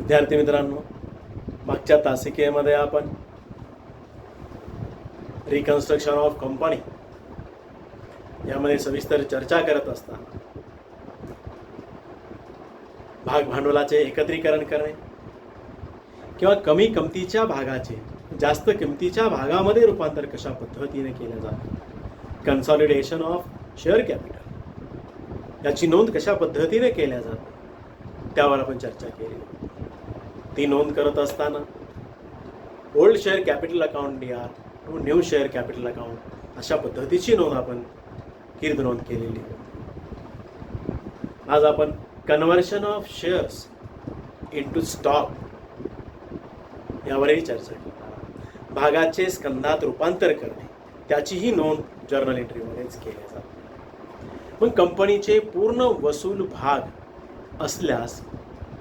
विद्यार्थी मित्रांनो, मागच्या तासिकेमध्ये आपण रिकन्स्ट्रक्शन ऑफ कंपनी यामध्ये सविस्तर चर्चा करत असताना भाग भांडवलाचे एकत्रीकरण करणे किंवा कमी किमतीच्या भागाचे जास्त किमतीच्या भागामध्ये रूपांतर कशा पद्धतीने केले जाते, कन्सॉलिडेशन ऑफ शेअर कॅपिटल याची नोंद कशा पद्धतीने केल्या जाते त्यावर आपण चर्चा केली. ती नोंद करत असताना old share capital account DR to new share capital account अशा पद्धतीची नोंद आपण कीर्द नोंद केलेली आहे. आज आपण conversion of shares into stock यावरही चर्चा केली. भागाचे स्कंधात रूपांतर करणे त्याचीही नोंद जर्नल एंट्रीमध्येच केली जाते. मग कंपनीचे पूर्ण वसूल भाग असल्यास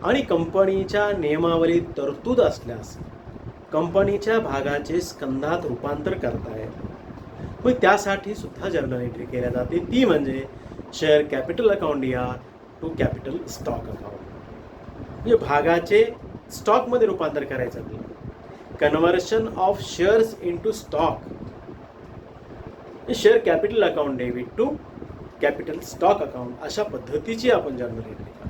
आणि कंपनीच्या नियमावलीत तरतूद असल्यास कंपनीच्या भागाचे स्कंधात रूपांतर करतायत. मग त्यासाठी सुद्धा जर्नल एंट्री केल्या जाते. ती म्हणजे share capital account DR to capital stock account. म्हणजे भागाचे स्टॉकमध्ये रूपांतर करायचं आपल्याला. Conversion of shares into stock, share capital account debit to capital stock account अशा पद्धतीची आपण जर्नल एंट्री करतो.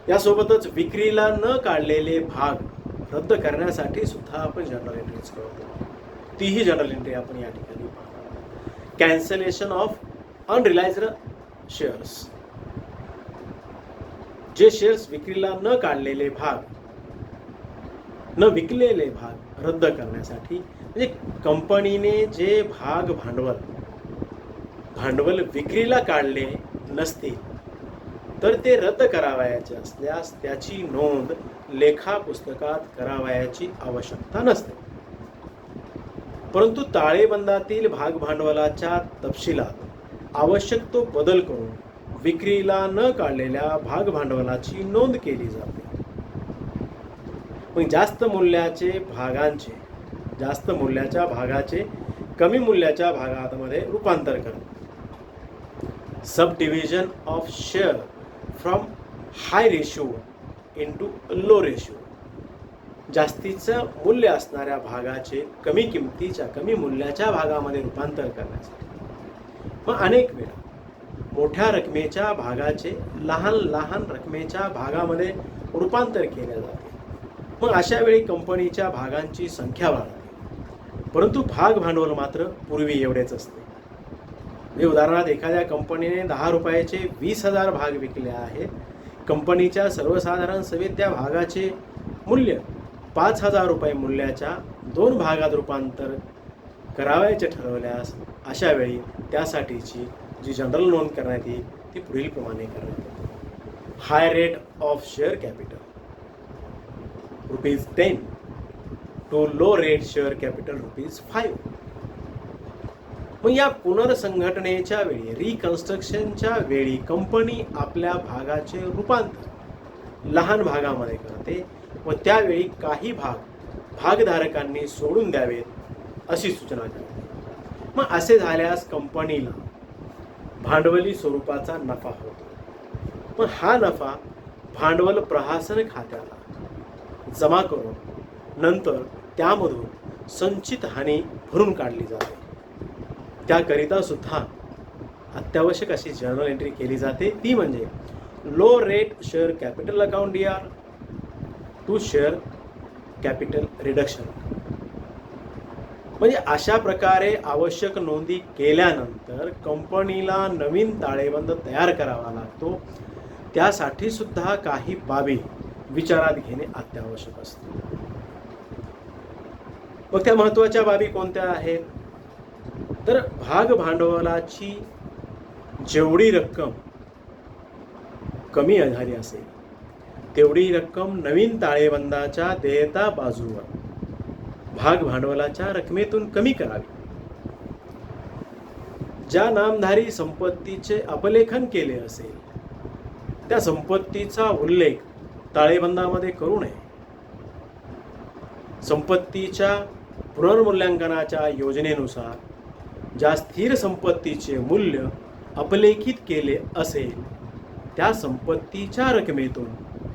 यासोबतच विक्रीला न काढलेले भाग रद्द करण्यासाठी सुद्धा आपण जर्नल एंट्रीज करतो. तीही जर्नल एंट्री आपण या ठिकाणी पाहतो. कॅन्सलेशन ऑफ अनरिलाइज्ड शेअर्स, जे शेअर्स विक्रीला न काढलेले भाग, न विकलेले भाग रद्द करण्यासाठी, म्हणजे कंपनीने जे भांडवल विक्रीला काढले नसतील तर ते रद्द करावयाचे असल्यास त्याची नोंद लेखा पुस्तकात करावयाची आवश्यकता नसते. परंतु ताळेबंदातील भाग भांडवलाच्या तपशिलात आवश्यक तो बदल करून विक्रीला न काढलेल्या भाग भांडवलाची नोंद केली जाते. मग जास्त मूल्याच्या भागाचे कमी मूल्याच्या भागामध्ये रूपांतर करणे. Subdivision of share from high ratio into low ratio, जास्तीचं मूल्य असणाऱ्या भागाचे कमी मूल्याच्या भागामध्ये रूपांतर करण्यासाठी. मग अनेक वेळा मोठ्या रकमेच्या भागाचे लहान रकमेच्या भागामध्ये रूपांतर केले जाते. मग अशा वेळी कंपनीच्या भागांची संख्या वाढते, परंतु भाग भांडवल मात्र पूर्वी एवढेच असते. उदाहरणार्थ एखाद्या कंपनीने 10 रुपयाचे 20,000 भाग विकले आहेत. कंपनीच्या सर्वसाधारण सभेत त्या भागाचे मूल्य 5,000 रुपये मूल्याच्या 2 भागात रूपांतर करावयाचे ठरवल्यास अशा वेळी त्यासाठीची जी जनरल नोंद करण्यात येईल ती पुढील प्रमाणे करण्यात येते. High rate of share capital ₹10 to low rate share capital ₹5. मग या पुनर्संघटनेच्या वेळी, रिकन्स्ट्रक्शनच्या वेळी कंपनी आपल्या भागाचे रूपांतर लहान भागामध्ये करते व त्यावेळी काही भागधारकांनी सोडून द्यावेत अशी सूचना करते. मग असे झाल्यास कंपनीला भांडवली स्वरूपाचा नफा होतो. मग हा नफा भांडवल प्रहासन खात्याला जमा करून नंतर त्यामधून संचित हानी भरून काढली जाते. त्याकरिता सुद्धा अत्यावश्यक अशी जर्नल एंट्री केली जाते. ती म्हणजे low rate share capital account DR to share capital reduction. म्हणजे अशा प्रकारे आवश्यक नोंदी केल्यानंतर कंपनीला नवीन ताळेबंद तयार करावा लागतो. त्यासाठी सुद्धा काही बाबी विचारात घेणे अत्यावश्यक असते. मग त्या महत्त्वाच्या बाबी कोणत्या आहेत तर भाग भांडवलाची जेवढी रक्कम कमी झाली असेल तेवढी रक्कम नवीन ताळेबंदाच्या देयता बाजूवर भाग भांडवलाच्या रकमेतून कमी करावी. ज्या नामधारी संपत्तीचे अपलेखन केले असेल त्या संपत्तीचा उल्लेख ताळेबंदामध्ये करू नये. संपत्तीच्या पुनर्मूल्यांकनाच्या योजनेनुसार ज्या स्थिर संपत्तीचे मूल्य अपलेखित केले असेल त्या संपत्तीच्या रकमेतून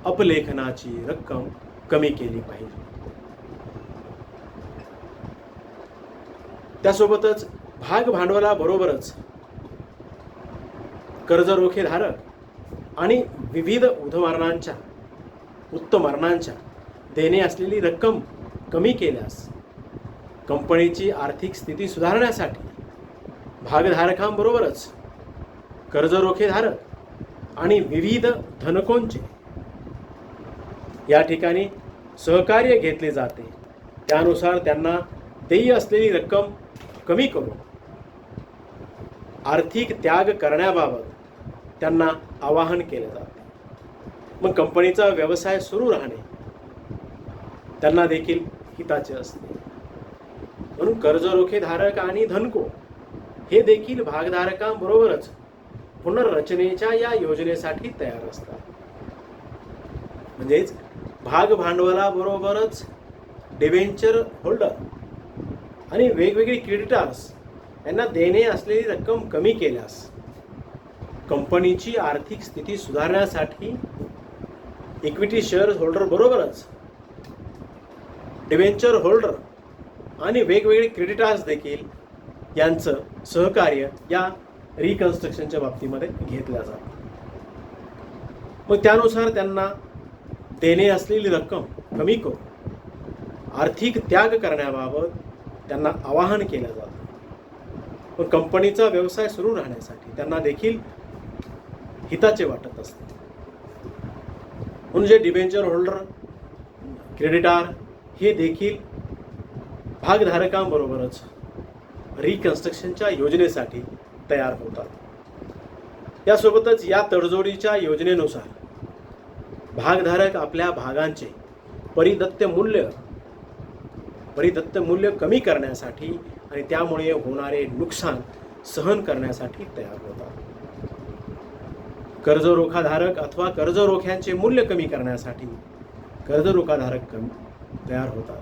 अपलेखनाची रक्कम कमी केली पाहिजे. त्यासोबतच भाग भांडवलाबरोबरच कर्ज रोखेधारक आणि विविध उत्तमरणांच्या देणे असलेली रक्कम कमी केल्यास कंपनीची आर्थिक स्थिती सुधारण्यासाठी भागधारकांबरोबरच कर्ज रोखेधारक आणि विविध धनकोंचे या ठिकाणी सहकार्य घेतले जाते. त्यानुसार त्यांना देय असलेली रक्कम कमी करून आर्थिक त्याग करण्याबाबत त्यांना आवाहन केले जाते. मग कंपनीचा व्यवसाय सुरू राहणे त्यांना देखील हिताचे असते. म्हणून कर्ज रोखेधारक आणि धनको हे देखील भागधारकांबरोबरच पुनर्रचनेच्या या योजनेसाठी तयार असतात. म्हणजेच भाग भांडवलाबरोबरच डिबेंचर होल्डर आणि वेगवेगळे क्रेडिटर्स यांना देणे असलेली रक्कम कमी केल्यास कंपनीची आर्थिक स्थिती सुधारण्यासाठी इक्विटी शेअर होल्डर बरोबरच डिबेंचर होल्डर आणि वेगवेगळे क्रेडिटर्स देखील यांचं सहकार्य या रिकन्स्ट्रक्शनच्या बाबतीमध्ये घेतल्या जातं. मग त्यानुसार त्यांना देणे असलेली रक्कम कमी करून आर्थिक त्याग करण्याबाबत त्यांना आवाहन केलं जातं. पण कंपनीचा व्यवसाय सुरू राहण्यासाठी त्यांना देखील हिताचे वाटत असते. म्हणजे डिबेंचर होल्डर क्रेडिटार हे देखील भागधारकांबरोबरच रिकन्स्ट्रक्शनच्या योजनेसाठी तयार होतात. यासोबतच या तडजोडीच्या योजनेनुसार भागधारक आपल्या भागांचे परिदत्त मूल्य कमी करण्यासाठी आणि त्यामुळे होणारे नुकसान सहन करण्यासाठी तयार होतात. कर्ज रोखाधारक अथवा कर्ज रोख्यांचे मूल्य कमी करण्यासाठी कर्ज रोखाधारक तयार होतात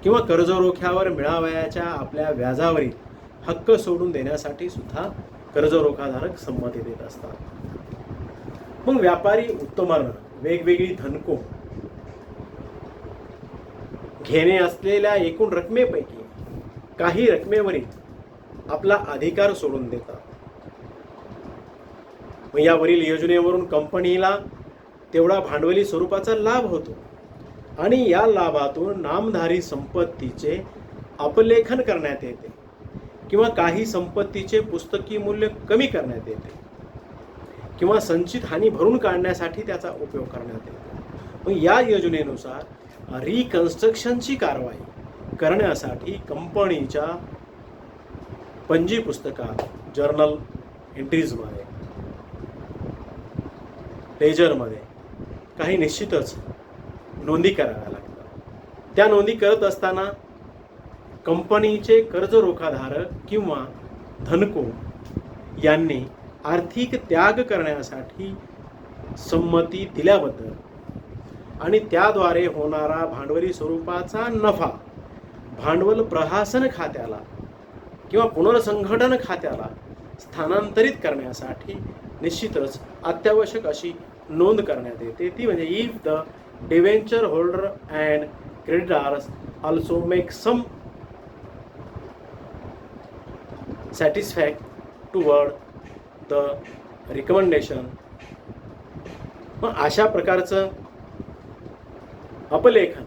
किंवा कर्ज रोख्यावर मिळावयाच्या आपल्या व्याजावरील हक्क सोडून देण्यासाठी सुद्धा कर्ज रोखाधारक संमती देत असतात. मग व्यापारी उत्तमर्ण वेगवेगळी धनको घेणे असलेल्या एकूण रकमेपैकी काही रकमेवरील आपला अधिकार सोडून देतात. मग यावरील योजनेवरून कंपनीला तेवढा भांडवली स्वरूपाचा लाभ होतो आणि या लाभातून नामधारी संपत्तीचे अपलेखन करण्यात येते किंवा काही संपत्तीचे पुस्तकी मूल्य कमी करण्यात येते किंवा संचित हानी भरून काढण्यासाठी त्याचा उपयोग करण्यात येतो. मग या योजनेनुसार रिकन्स्ट्रक्शनची कारवाई करण्यासाठी कंपनीच्या पंजी पुस्तकात जर्नल एंट्रीजमध्ये लेजरमध्ये काही निश्चितच नोंदी कराव्या लागतात. त्या नोंदी करत असताना कंपनीचे कर्ज रोखाधारक किंवा धनको यांनी आर्थिक त्याग करण्यासाठी संमती दिल्याबद्दल आणि त्याद्वारे होणारा भांडवली स्वरूपाचा नफा भांडवल प्रशासन खात्याला किंवा पुनर्संघटन खात्याला स्थानांतरित करण्यासाठी निश्चितच अत्यावश्यक अशी नोंद करण्यात येते. ती म्हणजे if the debenture holder and creditors also make some satisfaction toward the recommendation. मग अशा प्रकारचं अपलेखन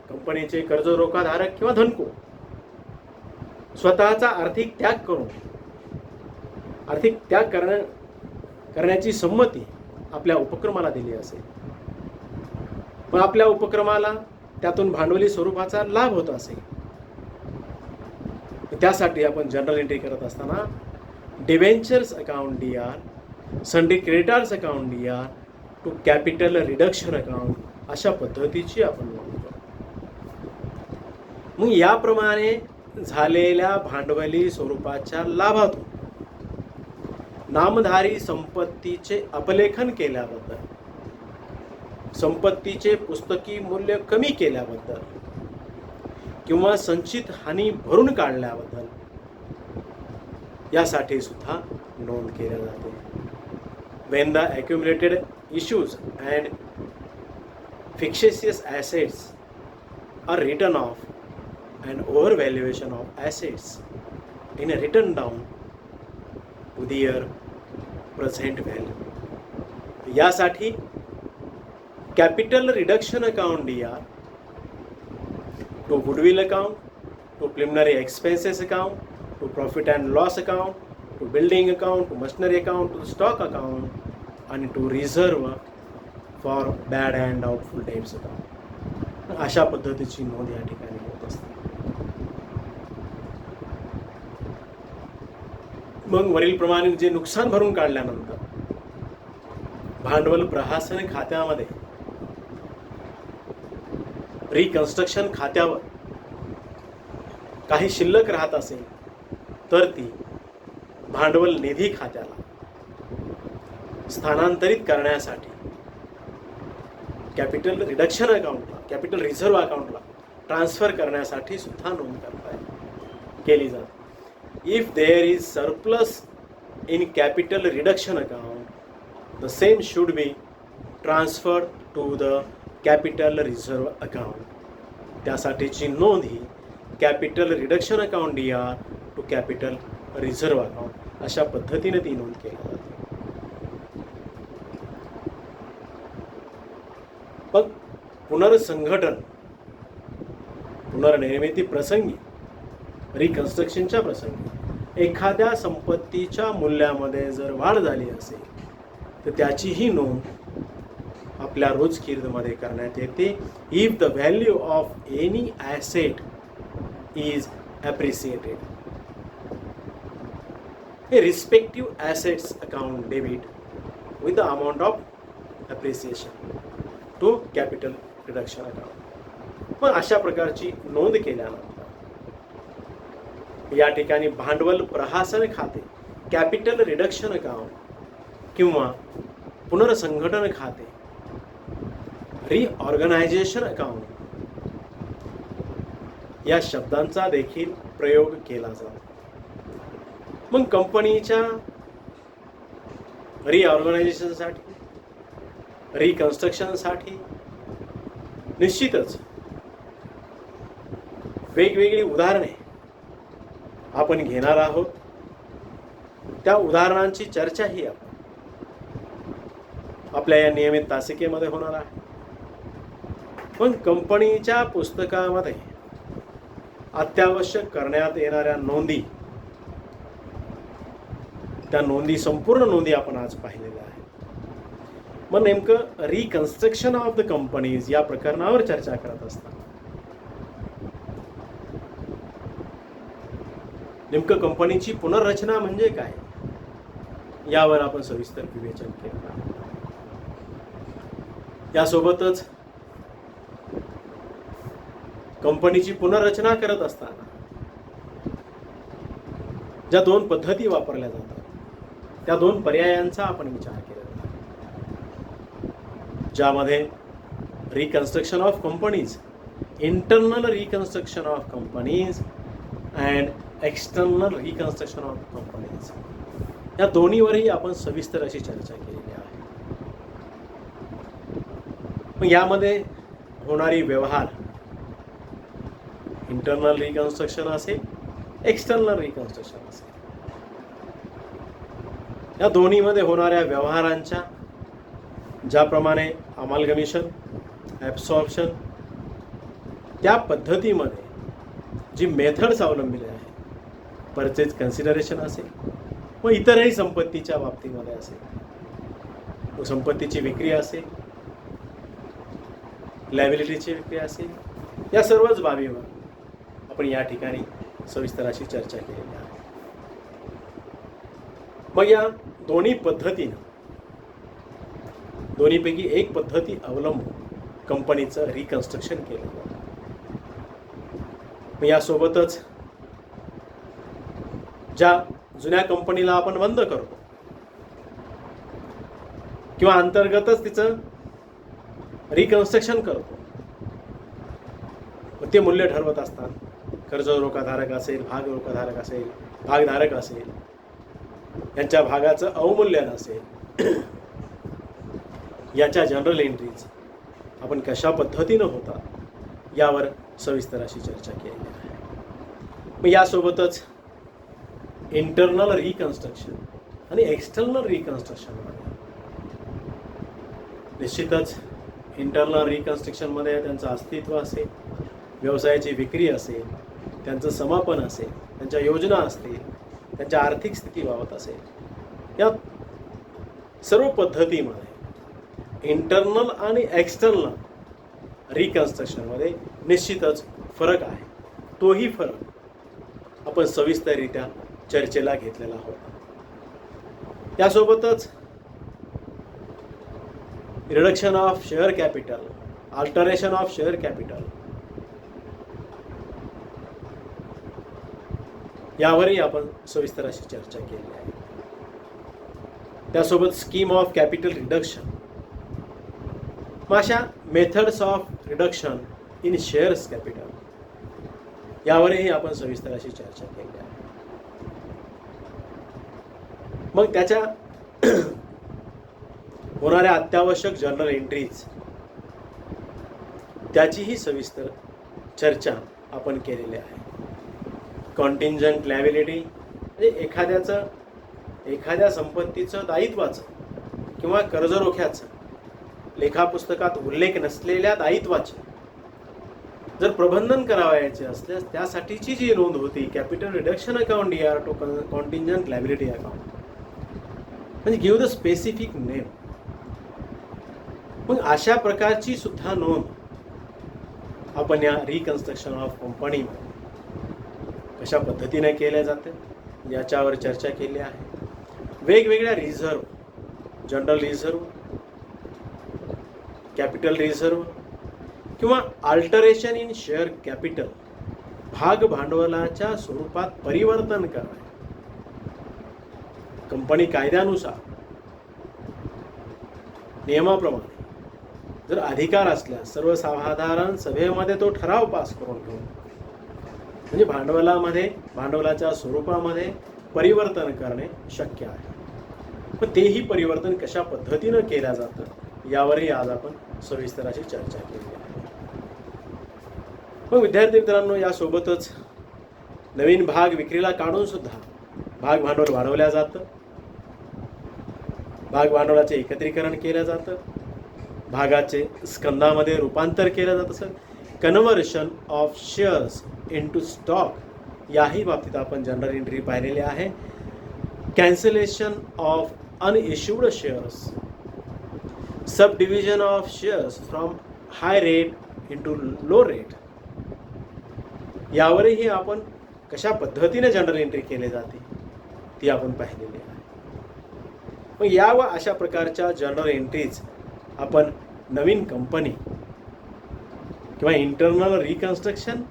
कंपनीचे कर्ज रोखाधारक किंवा धनको स्वतःचा आर्थिक त्याग करण्याची संमती आपल्या उपक्रमाला दिली असेल. पण आपल्या उपक्रमाला त्यातून भांडवली स्वरूपाचा लाभ होत असेल, त्यासाठी आपण जनरल एंट्री करत असताना debentures account DR, sundry creditors account DR to capital reduction account अशा पद्धतीची आपण नोंद करतो. मग याप्रमाणे झालेल्या भांडवली स्वरूपाच्या लाभातून नामधारी संपत्तीचे अपलेखन केल्याबद्दल, संपत्तीचे पुस्तकी मूल्य कमी केल्याबद्दल किंवा संचित हानी भरून काढल्याबद्दल यासाठी सुद्धा नोंद केली जाते. When the accumulated issues and fictitious assets are written off and overvaluation of assets in a written down to their present value. यासाठी capital reduction account DR to goodwill account, to preliminary expenses account, to profit and loss account, to building account, to machinery account, to stock account, and to reserve for bad and doubtful debts account. अशा पद्धतीची नोंद या ठिकाणी होत असते. मग वरील प्रमाणे जे नुकसान भरून काढल्यानंतर भांडवल प्रहासन खात्यामध्ये रिकन्स्ट्रक्शन खात्यावर काही शिल्लक राहत असेल तर ती भांडवल निधी खात्याला स्थानांतरित करण्यासाठी कॅपिटल रिडक्शन अकाउंटला, कॅपिटल रिझर्व्ह अकाउंटला ट्रान्सफर करण्यासाठी सुद्धा नोंद केली जाते. If there is surplus in capital reduction account the same should be transferred to the capital reserve account. त्यासाठीची नोंद ही capital reduction account DR to capital reserve account अशा पद्धतीने ती नोंद केली जाते. मग पुनर्संघटन, पुनर्निर्मिती प्रसंगी, रिकन्स्ट्रक्शनच्या प्रसंगी एखाद्या संपत्तीच्या मूल्यामध्ये जर वाढ झाली असेल तर त्याचीही नोंद आपल्या रोजकीर्दमध्ये करण्यात येते. If the value of any asset is appreciated, हे respective assets account debit with the amount of appreciation to capital reduction account. पण अशा प्रकारची नोंद केल्यानंतर या ठिकाणी भांडवल प्रहासन खाते, कॅपिटल रिडक्शन अकाउंट किंवा पुनर्संघटन खाते, रिऑर्गनायझेशन अकाउंट या शब्दांचा देखील प्रयोग केला जातो. मग कंपनीच्या रिऑर्गनायझेशनसाठी, रिकन्स्ट्रक्शनसाठी निश्चितच वेगवेगळी उदाहरणे आपण घेणार आहोत. त्या उदाहरणांची चर्चाही आपल्या या नियमित तासिकेमध्ये होणार आहे. पण कंपनीच्या पुस्तकामध्ये अत्यावश्यक करण्यात येणाऱ्या नोंदी, त्या नोंदी, संपूर्ण नोंदी आपण आज पाहिलेल्या आहेत. मग नेमकं रिकन्स्ट्रक्शन ऑफ द कंपनीज या प्रकरणावर चर्चा करत असतात. नेमकं कंपनीची पुनर्रचना म्हणजे काय यावर आपण सविस्तर विवेचन केलं आहे. यासोबतच कंपनीची पुनर्रचना करत असताना ज्या दोन पद्धती वापरल्या जातात त्या दोन पर्यायांचा आपण विचार केला, ज्यामध्ये reconstruction of companies, internal reconstruction of companies and external reconstruction of companies, या दोन्हीवरही आपण सविस्तर अशी चर्चा केलेली आहे. मग यामध्ये होणारी व्यवहार, इंटरनल रिकन्स्ट्रक्शन असेल, एक्सटर्नल रिकन्स्ट्रक्शन असेल, या दोन्हीमध्ये होणाऱ्या व्यवहारांच्या ज्याप्रमाणे अमालगमेशन, ॲब्सॉर्प्शन, त्या पद्धतीमध्ये जी मेथड्स अवलंबिले आहे, परचेज कन्सिडरेशन असेल व इतरही संपत्तीच्या बाबतीमध्ये असेल, संपत्तीची विक्री असेल, लायबिलिटीची विक्री असेल, या सर्वच बाबीवर आपण या ठिकाणी सविस्तर अशी चर्चा केलेली आहे. मग या दोन्ही पद्धतीनं, दोन्हीपैकी एक पद्धती अवलंबून कंपनीचं रिकन्स्ट्रक्शन केलं जातं. यासोबतच ज्या जुन्या कंपनीला आपण बंद करतो किंवा अंतर्गतच तिचं रिकन्स्ट्रक्शन करतो, ते मूल्य ठरवत असतात. कर्ज रोखाधारक असेल, भाग रोखाधारक असेल, भागधारक असेल, यांच्या भागाचं अवमूल्यन असेल, याच्या जनरल एंट्रीज आपण कशा पद्धतीनं होतात यावर सविस्तर अशी चर्चा केलेली आहे. मग यासोबतच इंटरनल रिकन्स्ट्रक्शन आणि एक्सटर्नल रिकन्स्ट्रक्शनमध्ये निश्चितच इंटरनल रिकन्स्ट्रक्शनमध्ये त्यांचं अस्तित्व असेल, व्यवसायाची विक्री असेल, त्यांचं समापन असेल, त्यांच्या योजना असतील, त्यांच्या आर्थिक स्थितीबाबत असेल, या सर्व पद्धतीमध्ये इंटरनल आणि एक्सटर्नल रिकन्स्ट्रक्शनमध्ये निश्चितच फरक आहे. तोही फरक आपण सविस्तररित्या चर्चेला घेतलेला होता. यासोबतच reduction of share capital, alteration of share capital यावरही आपण सविस्तर अशी चर्चा केली आहे. त्यासोबत स्कीम ऑफ कॅपिटल रिडक्शन, मग अशा methods of reduction in shares capital यावरही आपण सविस्तर अशी चर्चा केली आहे. मग त्याच्या होणाऱ्या अत्यावश्यक जर्नल एंट्रीज त्याचीही सविस्तर चर्चा आपण केलेली आहे. कॉन्टिंजंट लायबिलिटी म्हणजे एखाद्या संपत्तीचं दायित्वाचं किंवा कर्जरोख्याचं लेखापुस्तकात उल्लेख नसलेल्या दायित्वाचे जर प्रबंधन करावयाचे असल्यास त्यासाठीची जी नोंद होती capital reduction account DR to contingent liability account, म्हणजे गिव्ह द स्पेसिफिक नेम. मग अशा प्रकारची सुद्धा नोंद आपण या रिकन्स्ट्रक्शन ऑफ कंपनी कशा पद्धतीने केल्या जाते याच्यावर चर्चा केली आहे. वेगवेगळ्या reserve, general reserve, capital reserve किंवा अल्टरेशन इन शेअर कॅपिटल, भाग भांडवलाच्या स्वरूपात परिवर्तन करणे, कंपनी कायद्यानुसार नियमाप्रमाणे जर अधिकार असल्यास सर्वसाधारण सभेमध्ये तो ठराव पास करून घेऊन म्हणजे भांडवलाच्या स्वरूपामध्ये परिवर्तन करणे शक्य आहे. पण तेही परिवर्तन कशा पद्धतीनं केलं जातं यावरही आज आपण सविस्तर अशी चर्चा केली आहे. मग विद्यार्थी मित्रांनो, यासोबतच नवीन भाग विक्रीला काढून सुद्धा भाग भांडवल वाढवल्या जातं, भाग भांडवलाचे एकत्रीकरण केलं जातं, भागाचे स्कंदामध्ये रूपांतर केलं जातं. Sir conversion of shares into stock याही बाबतीत आपण जनरल एंट्री पाहिलेली आहे. Cancellation of unissued shares, sub division of shares from high rate into low rate यावरही आपण कशा पद्धतीने जनरल एंट्री केली जाते ती आपण पाहिलेली आहे. मग या व अशा प्रकारच्या जनरल एंट्रीज आपण नवीन कंपनी किंवा internal reconstruction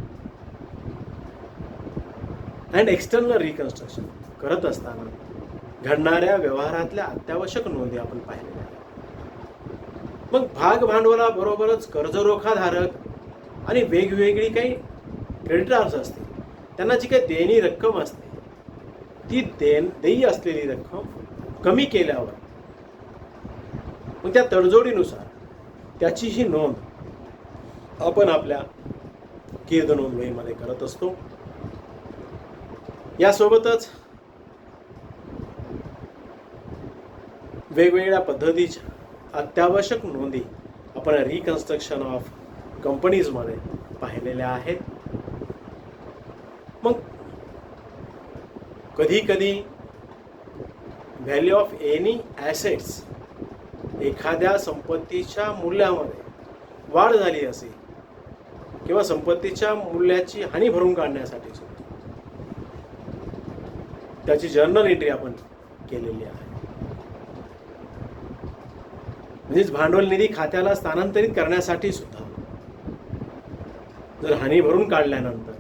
and external reconstruction करत असताना घडणाऱ्या व्यवहारातल्या अत्यावश्यक नोंदी आपण पाहिलेल्या आहेत. मग भाग भांडवलाबरोबरच कर्जरोखाधारक आणि वेगवेगळी काही क्रेडिटर्स असते, त्यांना जी काही देणी रक्कम असते ती देयी असलेली रक्कम कमी केल्यावर मग त्या तडजोडीनुसार त्याची ही नोंद आपण आपल्या कीर्द नोंदवहीमध्ये करत असतो. यासोबतच वेगवेगळ्या पद्धतीच्या अत्यावश्यक नोंदी आपण रिकन्स्ट्रक्शन ऑफ कंपनीजमध्ये पाहिलेल्या आहेत. मग कधी कधी व्हॅल्यू ऑफ एनी ॲसेट्स, एखाद्या संपत्तीच्या मूल्यामध्ये वाढ झाली असेल किंवा संपत्तीच्या मूल्याची हानी भरून काढण्यासाठी त्याची जर्नल एंट्री आपण केलेली आहे. म्हणजेच भांडवल निधी खात्याला स्थानांतरित करण्यासाठी सुद्धा जर हानी भरून काढल्यानंतर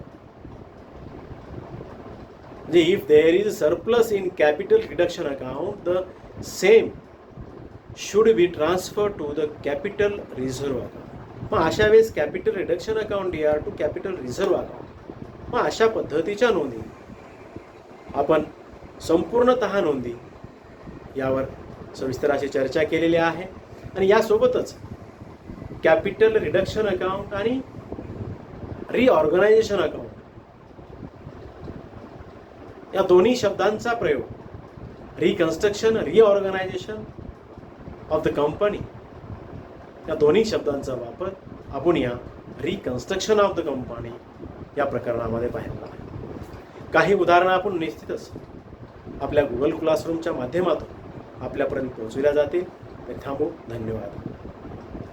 म्हणजे if there is surplus in capital reduction account the same should be transfer to the capital reserve account. मग अशा वेळेस capital reduction account DR to capital reserve account, मग अशा पद्धतीच्या नोंदी आपण संपूर्णतः नोंदी यावर सविस्तर अशी चर्चा केलेली आहे. आणि यासोबतच कॅपिटल रिडक्शन अकाउंट आणि रिऑर्गनायझेशन अकाउंट या दोन्ही शब्दांचा प्रयोग reconstruction reorganisation of the company या दोन्ही शब्दांचा वापर आपण या रिकन्स्ट्रक्शन ऑफ द कंपनी या प्रकरणामध्ये पाहिला आहे. काही उदाहरणं आपण निश्चितच आपल्या गुगल क्लासरूमच्या माध्यमातून आपल्यापर्यंत पोहोचविल्या जातील. थांबू. धन्यवाद.